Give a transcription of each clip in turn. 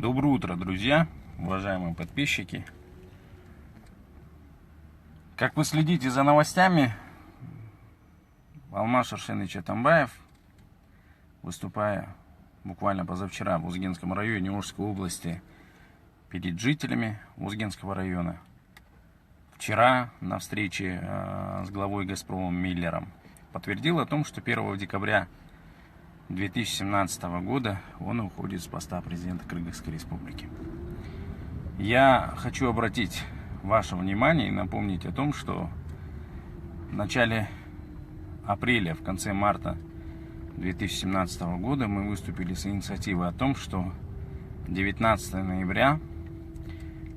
Доброе утро, друзья, уважаемые подписчики. Как вы следите за новостями, Алмаз Шаршенович Атамбаев, выступая буквально позавчера в Узгенском районе Ужской области перед жителями Узгенского района, вчера на встрече с главой Газпрома Миллером, подтвердил о том, что 1 декабря 2017 года он уходит с поста президента Кыргызской республики. Я хочу обратить ваше внимание и напомнить о том, что в начале апреля, в конце марта 2017 года мы выступили с инициативой о том, что 19 ноября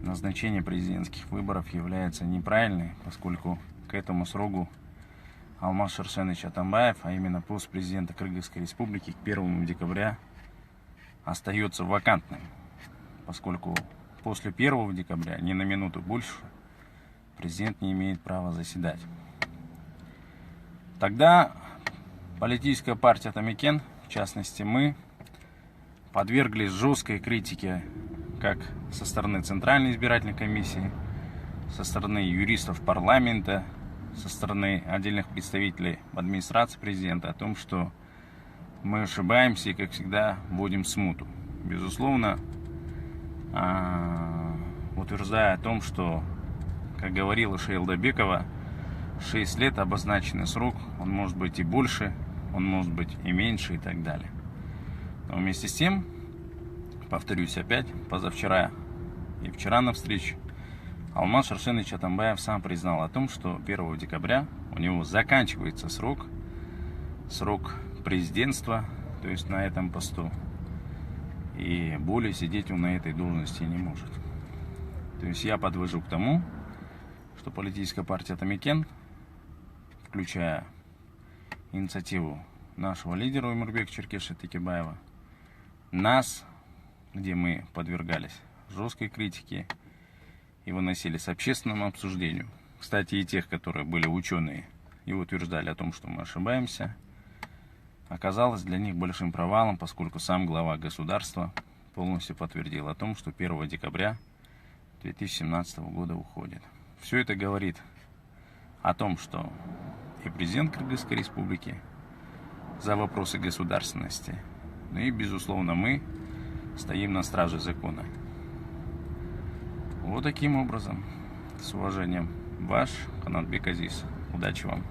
назначение президентских выборов является неправильным, поскольку к этому сроку Алмаз Шаршенович Атамбаев, а именно пост президента Кыргызской республики, к 1 декабря остается вакантным, поскольку после 1 декабря, ни на минуту больше, президент не имеет права заседать. Тогда политическая партия Атамекен, в частности мы, подверглись жесткой критике как со стороны Центральной избирательной комиссии, со стороны юристов парламента, со стороны отдельных представителей администрации президента о том, что мы ошибаемся и, как всегда, вводим смуту. Безусловно, утверждая о том, что, как говорила Шейлдабекова, 6 лет обозначенный срок, он может быть и больше, он может быть и меньше и так далее. Но вместе с тем, повторюсь опять, позавчера и вчера на встрече, Алмаз Шаршенович Атамбаев сам признал о том, что 1 декабря у него заканчивается срок президентства, то есть на этом посту, и более сидеть он на этой должности не может. То есть я подвожу к тому, что политическая партия Атамекен, включая инициативу нашего лидера Умурбека Черкеша Текебаева, нас, где мы подвергались жесткой критике и выносили с общественному обсуждению, кстати, и тех, которые были ученые и утверждали о том, что мы ошибаемся, оказалось для них большим провалом, поскольку сам глава государства полностью подтвердил о том, что 1 декабря 2017 года уходит. Все это говорит о том, что и президент Кыргызской республики за вопросы государственности, ну и, безусловно, мы стоим на страже закона. Вот таким образом, с уважением, ваш Канатбек Азиз. Удачи вам!